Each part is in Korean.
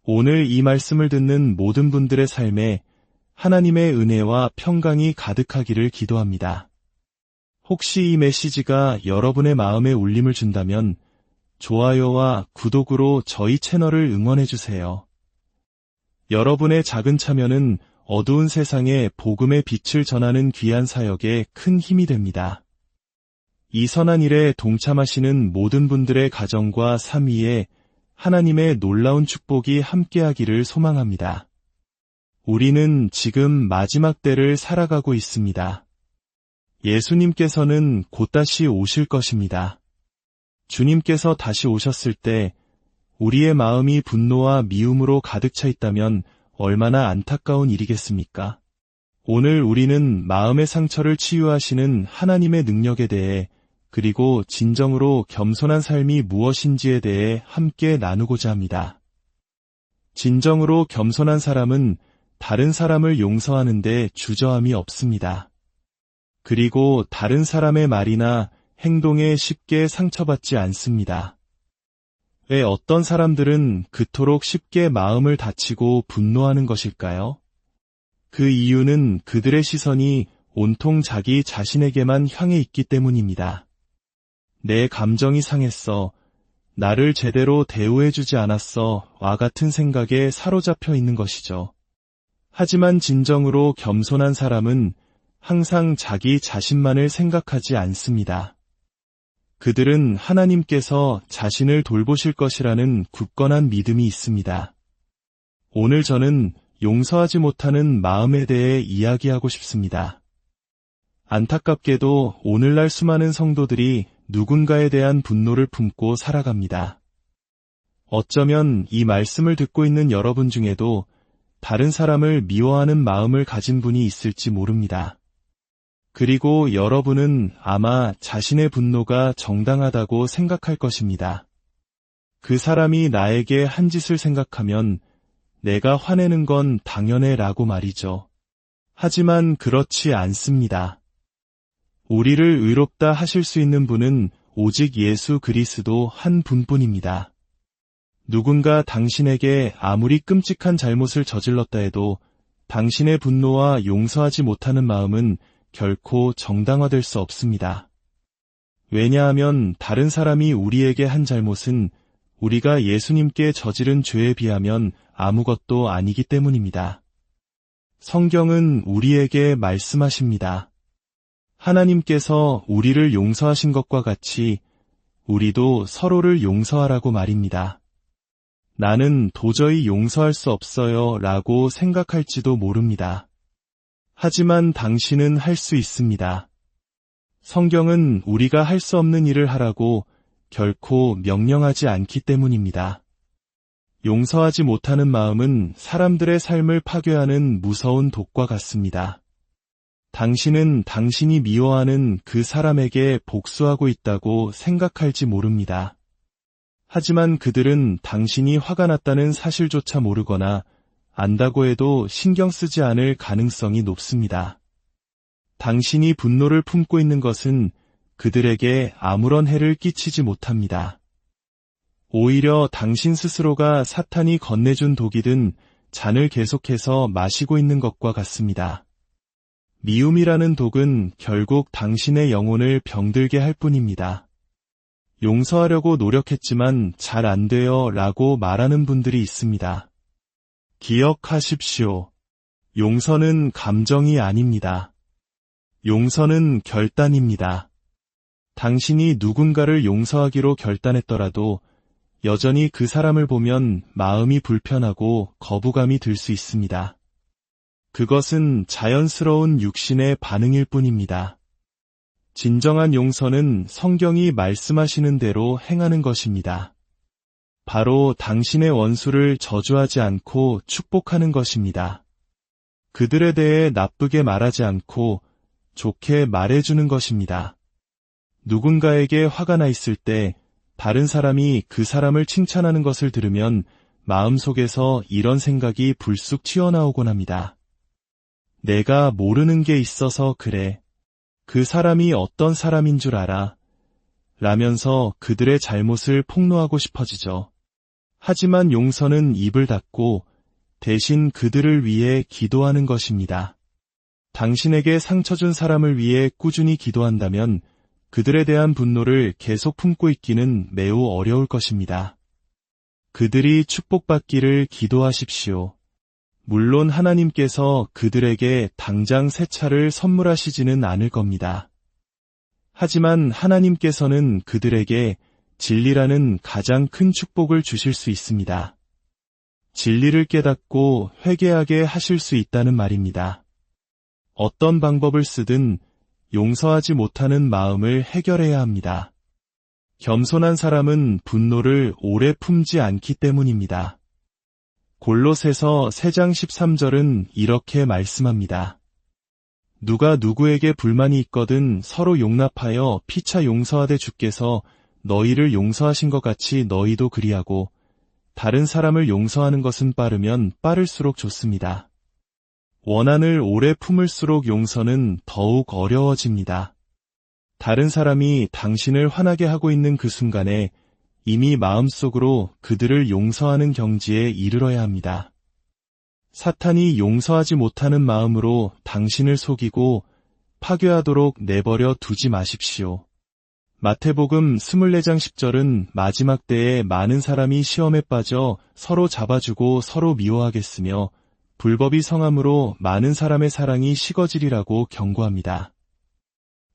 오늘 이 말씀을 듣는 모든 분들의 삶에 하나님의 은혜와 평강이 가득하기를 기도합니다. 혹시 이 메시지가 여러분의 마음에 울림을 준다면 좋아요와 구독으로 저희 채널을 응원해주세요. 여러분의 작은 참여는 어두운 세상에 복음의 빛을 전하는 귀한 사역에 큰 힘이 됩니다. 이 선한 일에 동참하시는 모든 분들의 가정과 삶 위에 하나님의 놀라운 축복이 함께하기를 소망합니다. 우리는 지금 마지막 때를 살아가고 있습니다. 예수님께서는 곧 다시 오실 것입니다. 주님께서 다시 오셨을 때 우리의 마음이 분노와 미움으로 가득 차 있다면 얼마나 안타까운 일이겠습니까? 오늘 우리는 마음의 상처를 치유하시는 하나님의 능력에 대해 그리고 진정으로 겸손한 삶이 무엇인지에 대해 함께 나누고자 합니다. 진정으로 겸손한 사람은 다른 사람을 용서하는 데 주저함이 없습니다. 그리고 다른 사람의 말이나 행동에 쉽게 상처받지 않습니다. 왜 어떤 사람들은 그토록 쉽게 마음을 다치고 분노하는 것일까요? 그 이유는 그들의 시선이 온통 자기 자신에게만 향해 있기 때문입니다. 내 감정이 상했어, 나를 제대로 대우해주지 않았어 와 같은 생각에 사로잡혀 있는 것이죠. 하지만 진정으로 겸손한 사람은 항상 자기 자신만을 생각하지 않습니다. 그들은 하나님께서 자신을 돌보실 것이라는 굳건한 믿음이 있습니다. 오늘 저는 용서하지 못하는 마음에 대해 이야기하고 싶습니다. 안타깝게도 오늘날 수많은 성도들이 누군가에 대한 분노를 품고 살아갑니다. 어쩌면 이 말씀을 듣고 있는 여러분 중에도 다른 사람을 미워하는 마음을 가진 분이 있을지 모릅니다. 그리고 여러분은 아마 자신의 분노가 정당하다고 생각할 것입니다. 그 사람이 나에게 한 짓을 생각하면 내가 화내는 건 당연해 라고 말이죠. 하지만 그렇지 않습니다. 우리를 의롭다 하실 수 있는 분은 오직 예수 그리스도 한 분뿐입니다. 누군가 당신에게 아무리 끔찍한 잘못을 저질렀다 해도 당신의 분노와 용서하지 못하는 마음은 결코 정당화될 수 없습니다. 왜냐하면 다른 사람이 우리에게 한 잘못은 우리가 예수님께 저지른 죄에 비하면 아무것도 아니기 때문입니다. 성경은 우리에게 말씀하십니다. 하나님께서 우리를 용서하신 것과 같이 우리도 서로를 용서하라고 말입니다. 나는 도저히 용서할 수 없어요 라고 생각할지도 모릅니다. 하지만 당신은 할 수 있습니다. 성경은 우리가 할 수 없는 일을 하라고 결코 명령하지 않기 때문입니다. 용서하지 못하는 마음은 사람들의 삶을 파괴하는 무서운 독과 같습니다. 당신은 당신이 미워하는 그 사람에게 복수하고 있다고 생각할지 모릅니다. 하지만 그들은 당신이 화가 났다는 사실조차 모르거나 안다고 해도 신경 쓰지 않을 가능성이 높습니다. 당신이 분노를 품고 있는 것은 그들에게 아무런 해를 끼치지 못합니다. 오히려 당신 스스로가 사탄이 건네준 독이든 잔을 계속해서 마시고 있는 것과 같습니다. 미움이라는 독은 결국 당신의 영혼을 병들게 할 뿐입니다. 용서하려고 노력했지만 잘 안 돼요 라고 말하는 분들이 있습니다. 기억하십시오. 용서는 감정이 아닙니다. 용서는 결단입니다. 당신이 누군가를 용서하기로 결단했더라도 여전히 그 사람을 보면 마음이 불편하고 거부감이 들 수 있습니다. 그것은 자연스러운 육신의 반응일 뿐입니다. 진정한 용서는 성경이 말씀하시는 대로 행하는 것입니다. 바로 당신의 원수를 저주하지 않고 축복하는 것입니다. 그들에 대해 나쁘게 말하지 않고 좋게 말해주는 것입니다. 누군가에게 화가 나 있을 때 다른 사람이 그 사람을 칭찬하는 것을 들으면 마음속에서 이런 생각이 불쑥 튀어나오곤 합니다. 내가 모르는 게 있어서 그래. 그 사람이 어떤 사람인 줄 알아. 라면서 그들의 잘못을 폭로하고 싶어지죠. 하지만 용서는 입을 닫고 대신 그들을 위해 기도하는 것입니다. 당신에게 상처 준 사람을 위해 꾸준히 기도한다면 그들에 대한 분노를 계속 품고 있기는 매우 어려울 것입니다. 그들이 축복받기를 기도하십시오. 물론 하나님께서 그들에게 당장 새 차를 선물하시지는 않을 겁니다. 하지만 하나님께서는 그들에게 진리라는 가장 큰 축복을 주실 수 있습니다. 진리를 깨닫고 회개하게 하실 수 있다는 말입니다. 어떤 방법을 쓰든 용서하지 못하는 마음을 해결해야 합니다. 겸손한 사람은 분노를 오래 품지 않기 때문입니다. 골로새서 3장 13절은 이렇게 말씀합니다. 누가 누구에게 불만이 있거든 서로 용납하여 피차 용서하되 주께서 너희를 용서하신 것 같이 너희도 그리하고 다른 사람을 용서하는 것은 빠르면 빠를수록 좋습니다. 원한을 오래 품을수록 용서는 더욱 어려워집니다. 다른 사람이 당신을 화나게 하고 있는 그 순간에 이미 마음속으로 그들을 용서하는 경지에 이르러야 합니다. 사탄이 용서하지 못하는 마음으로 당신을 속이고 파괴하도록 내버려 두지 마십시오. 마태복음 24장 10절은 마지막 때에 많은 사람이 시험에 빠져 서로 잡아주고 서로 미워하겠으며 불법이 성함으로 많은 사람의 사랑이 식어지리라고 경고합니다.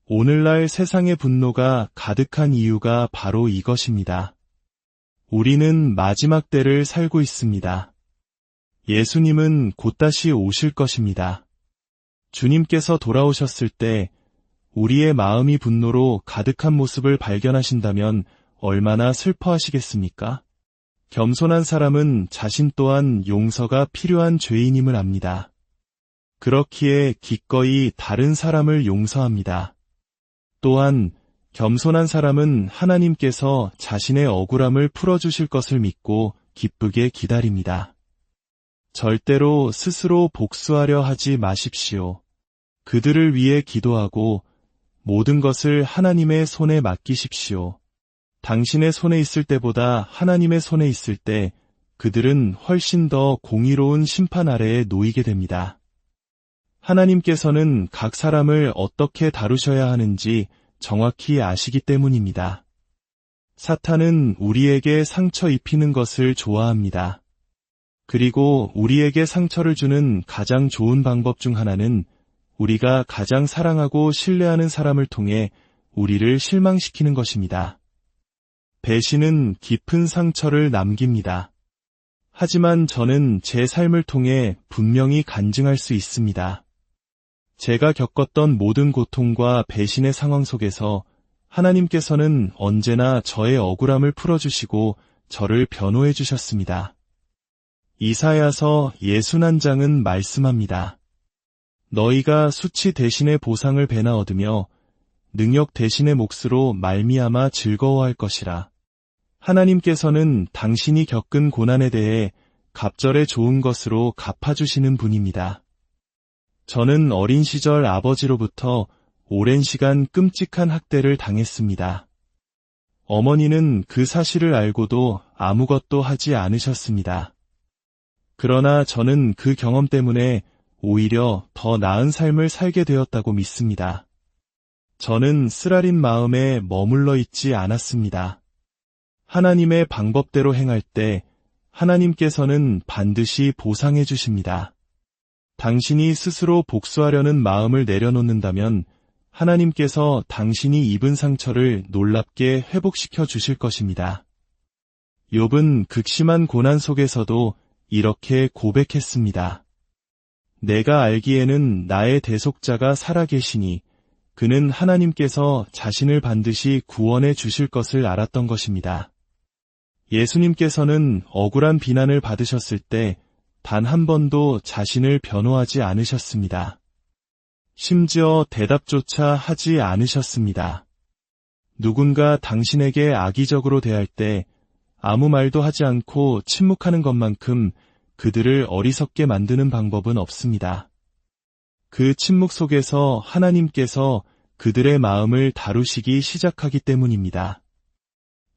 오늘날 세상의 분노가 가득한 이유가 바로 이것입니다. 우리는 마지막 때를 살고 있습니다. 예수님은 곧 다시 오실 것입니다. 주님께서 돌아오셨을 때 우리의 마음이 분노로 가득한 모습을 발견하신다면 얼마나 슬퍼하시겠습니까? 겸손한 사람은 자신 또한 용서가 필요한 죄인임을 압니다. 그렇기에 기꺼이 다른 사람을 용서합니다. 또한 겸손한 사람은 하나님께서 자신의 억울함을 풀어주실 것을 믿고 기쁘게 기다립니다. 절대로 스스로 복수하려 하지 마십시오. 그들을 위해 기도하고 모든 것을 하나님의 손에 맡기십시오. 당신의 손에 있을 때보다 하나님의 손에 있을 때 그들은 훨씬 더 공의로운 심판 아래에 놓이게 됩니다. 하나님께서는 각 사람을 어떻게 다루셔야 하는지 정확히 아시기 때문입니다. 사탄은 우리에게 상처 입히는 것을 좋아합니다. 그리고 우리에게 상처를 주는 가장 좋은 방법 중 하나는 우리가 가장 사랑하고 신뢰하는 사람을 통해 우리를 실망시키는 것입니다. 배신은 깊은 상처를 남깁니다. 하지만 저는 제 삶을 통해 분명히 간증할 수 있습니다. 제가 겪었던 모든 고통과 배신의 상황 속에서 하나님께서는 언제나 저의 억울함을 풀어주시고 저를 변호해 주셨습니다. 이사야서 61장은 말씀합니다. 너희가 수치 대신의 보상을 배나 얻으며 능력 대신의 몫으로 말미암아 즐거워할 것이라. 하나님께서는 당신이 겪은 고난에 대해 갑절에 좋은 것으로 갚아주시는 분입니다. 저는 어린 시절 아버지로부터 오랜 시간 끔찍한 학대를 당했습니다. 어머니는 그 사실을 알고도 아무것도 하지 않으셨습니다. 그러나 저는 그 경험 때문에 오히려 더 나은 삶을 살게 되었다고 믿습니다. 저는 쓰라린 마음에 머물러 있지 않았습니다. 하나님의 방법대로 행할 때 하나님께서는 반드시 보상해 주십니다. 당신이 스스로 복수하려는 마음을 내려놓는다면 하나님께서 당신이 입은 상처를 놀랍게 회복시켜 주실 것입니다. 욥은 극심한 고난 속에서도 이렇게 고백했습니다. 내가 알기에는 나의 대속자가 살아계시니 그는 하나님께서 자신을 반드시 구원해 주실 것을 알았던 것입니다. 예수님께서는 억울한 비난을 받으셨을 때 단 한 번도 자신을 변호하지 않으셨습니다. 심지어 대답조차 하지 않으셨습니다. 누군가 당신에게 악의적으로 대할 때 아무 말도 하지 않고 침묵하는 것만큼 그들을 어리석게 만드는 방법은 없습니다. 그 침묵 속에서 하나님께서 그들의 마음을 다루시기 시작하기 때문입니다.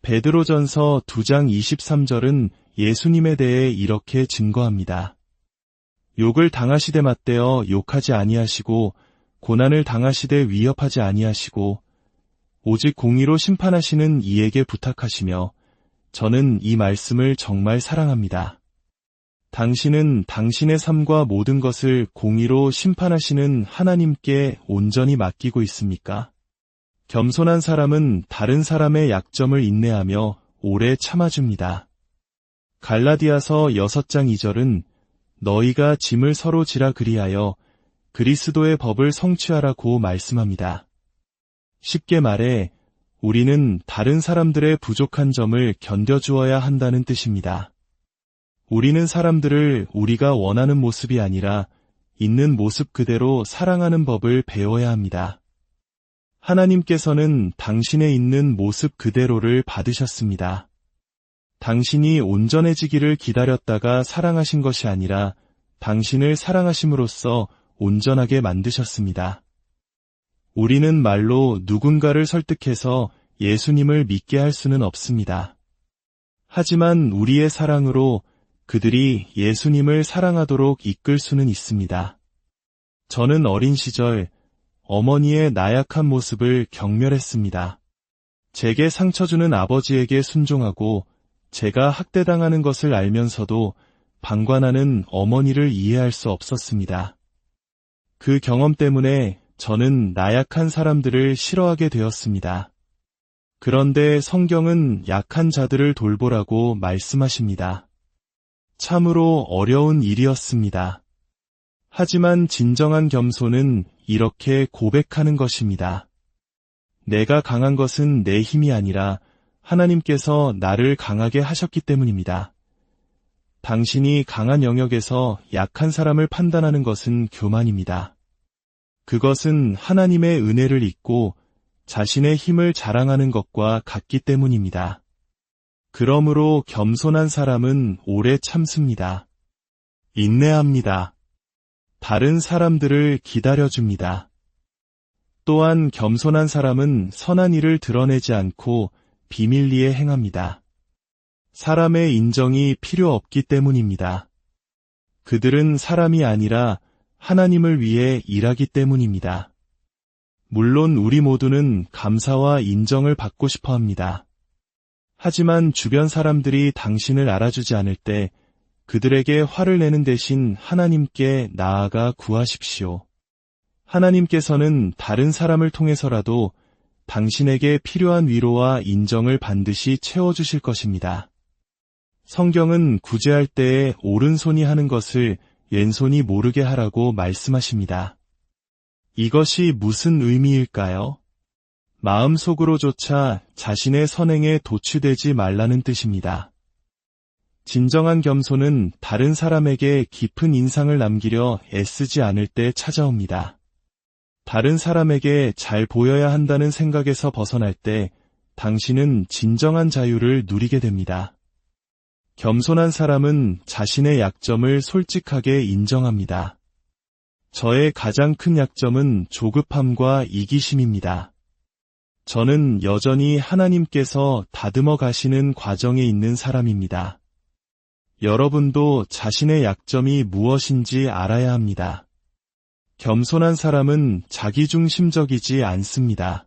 베드로전서 2장 23절은 예수님에 대해 이렇게 증거합니다. 욕을 당하시되 맞대어 욕하지 아니하시고 고난을 당하시되 위협하지 아니하시고 오직 공의로 심판하시는 이에게 부탁하시며 저는 이 말씀을 정말 사랑합니다. 당신은 당신의 삶과 모든 것을 공의로 심판하시는 하나님께 온전히 맡기고 있습니까? 겸손한 사람은 다른 사람의 약점을 인내하며 오래 참아줍니다. 갈라디아서 6장 2절은 너희가 짐을 서로 지라 그리하여 그리스도의 법을 성취하라고 말씀합니다. 쉽게 말해 우리는 다른 사람들의 부족한 점을 견뎌주어야 한다는 뜻입니다. 우리는 사람들을 우리가 원하는 모습이 아니라 있는 모습 그대로 사랑하는 법을 배워야 합니다. 하나님께서는 당신의 있는 모습 그대로를 받으셨습니다. 당신이 온전해지기를 기다렸다가 사랑하신 것이 아니라 당신을 사랑하심으로써 온전하게 만드셨습니다. 우리는 말로 누군가를 설득해서 예수님을 믿게 할 수는 없습니다. 하지만 우리의 사랑으로 그들이 예수님을 사랑하도록 이끌 수는 있습니다. 저는 어린 시절 어머니의 나약한 모습을 경멸했습니다. 제게 상처 주는 아버지에게 순종하고 제가 학대당하는 것을 알면서도 방관하는 어머니를 이해할 수 없었습니다. 그 경험 때문에 저는 나약한 사람들을 싫어하게 되었습니다. 그런데 성경은 약한 자들을 돌보라고 말씀하십니다. 참으로 어려운 일이었습니다. 하지만 진정한 겸손은 이렇게 고백하는 것입니다. 내가 강한 것은 내 힘이 아니라 하나님께서 나를 강하게 하셨기 때문입니다. 당신이 강한 영역에서 약한 사람을 판단하는 것은 교만입니다. 그것은 하나님의 은혜를 잊고 자신의 힘을 자랑하는 것과 같기 때문입니다. 그러므로 겸손한 사람은 오래 참습니다. 인내합니다. 다른 사람들을 기다려줍니다. 또한 겸손한 사람은 선한 일을 드러내지 않고 비밀리에 행합니다. 사람의 인정이 필요 없기 때문입니다. 그들은 사람이 아니라 하나님을 위해 일하기 때문입니다. 물론 우리 모두는 감사와 인정을 받고 싶어 합니다. 하지만 주변 사람들이 당신을 알아주지 않을 때 그들에게 화를 내는 대신 하나님께 나아가 구하십시오. 하나님께서는 다른 사람을 통해서라도 당신에게 필요한 위로와 인정을 반드시 채워주실 것입니다. 성경은 구제할 때에 오른손이 하는 것을 왼손이 모르게 하라고 말씀하십니다. 이것이 무슨 의미일까요? 마음속으로조차 자신의 선행에 도취되지 말라는 뜻입니다. 진정한 겸손은 다른 사람에게 깊은 인상을 남기려 애쓰지 않을 때 찾아옵니다. 다른 사람에게 잘 보여야 한다는 생각에서 벗어날 때 당신은 진정한 자유를 누리게 됩니다. 겸손한 사람은 자신의 약점을 솔직하게 인정합니다. 저의 가장 큰 약점은 조급함과 이기심입니다. 저는 여전히 하나님께서 다듬어 가시는 과정에 있는 사람입니다. 여러분도 자신의 약점이 무엇인지 알아야 합니다. 겸손한 사람은 자기중심적이지 않습니다.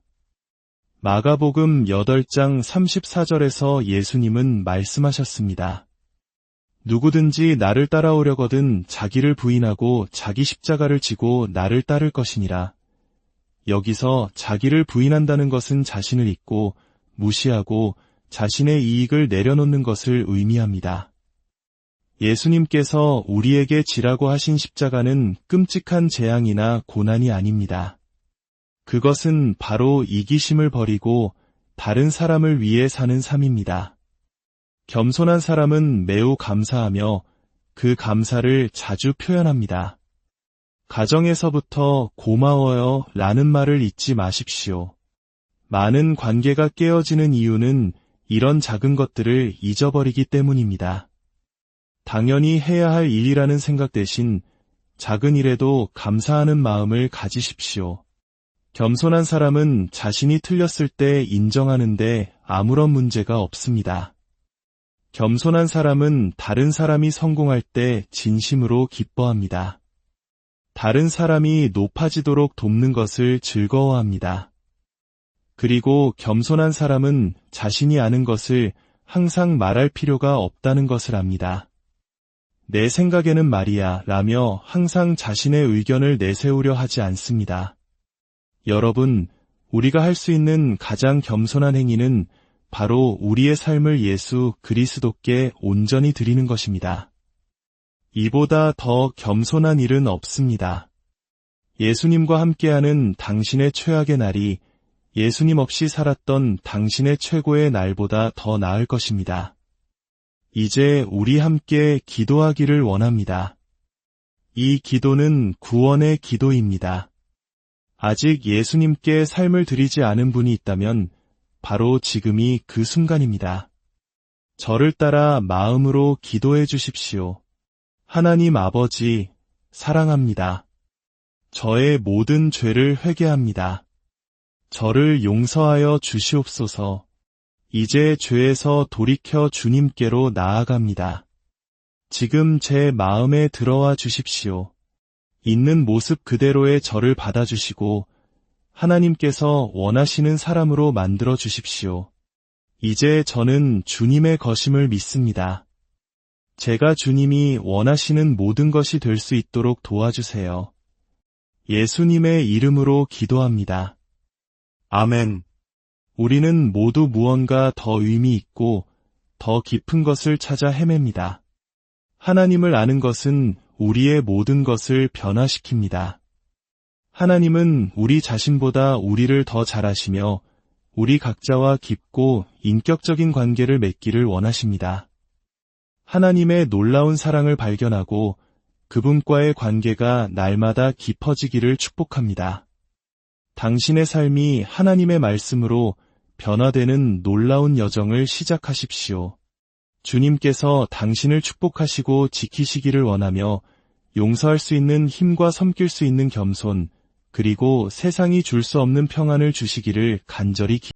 마가복음 8장 34절에서 예수님은 말씀하셨습니다. 누구든지 나를 따라오려거든 자기를 부인하고 자기 십자가를 지고 나를 따를 것이니라. 여기서 자기를 부인한다는 것은 자신을 잊고 무시하고 자신의 이익을 내려놓는 것을 의미합니다. 예수님께서 우리에게 지라고 하신 십자가는 끔찍한 재앙이나 고난이 아닙니다. 그것은 바로 이기심을 버리고 다른 사람을 위해 사는 삶입니다. 겸손한 사람은 매우 감사하며 그 감사를 자주 표현합니다. 가정에서부터 고마워요 라는 말을 잊지 마십시오. 많은 관계가 깨어지는 이유는 이런 작은 것들을 잊어버리기 때문입니다. 당연히 해야 할 일이라는 생각 대신 작은 일에도 감사하는 마음을 가지십시오. 겸손한 사람은 자신이 틀렸을 때 인정하는데 아무런 문제가 없습니다. 겸손한 사람은 다른 사람이 성공할 때 진심으로 기뻐합니다. 다른 사람이 높아지도록 돕는 것을 즐거워합니다. 그리고 겸손한 사람은 자신이 아는 것을 항상 말할 필요가 없다는 것을 압니다. 내 생각에는 말이야 라며 항상 자신의 의견을 내세우려 하지 않습니다. 여러분, 우리가 할 수 있는 가장 겸손한 행위는 바로 우리의 삶을 예수 그리스도께 온전히 드리는 것입니다. 이보다 더 겸손한 일은 없습니다. 예수님과 함께하는 당신의 최악의 날이 예수님 없이 살았던 당신의 최고의 날보다 더 나을 것입니다. 이제 우리 함께 기도하기를 원합니다. 이 기도는 구원의 기도입니다. 아직 예수님께 삶을 드리지 않은 분이 있다면 바로 지금이 그 순간입니다. 저를 따라 마음으로 기도해 주십시오. 하나님 아버지, 사랑합니다. 저의 모든 죄를 회개합니다. 저를 용서하여 주시옵소서. 이제 죄에서 돌이켜 주님께로 나아갑니다. 지금 제 마음에 들어와 주십시오. 있는 모습 그대로의 저를 받아주시고 하나님께서 원하시는 사람으로 만들어 주십시오. 이제 저는 주님의 것임을 믿습니다. 제가 주님이 원하시는 모든 것이 될 수 있도록 도와주세요. 예수님의 이름으로 기도합니다. 아멘. 우리는 모두 무언가 더 의미 있고 더 깊은 것을 찾아 헤맵니다. 하나님을 아는 것은 우리의 모든 것을 변화시킵니다. 하나님은 우리 자신보다 우리를 더 잘 아시며 우리 각자와 깊고 인격적인 관계를 맺기를 원하십니다. 하나님의 놀라운 사랑을 발견하고 그분과의 관계가 날마다 깊어지기를 축복합니다. 당신의 삶이 하나님의 말씀으로 변화되는 놀라운 여정을 시작하십시오. 주님께서 당신을 축복하시고 지키시기를 원하며 용서할 수 있는 힘과 섬길 수 있는 겸손, 그리고 세상이 줄 수 없는 평안을 주시기를 간절히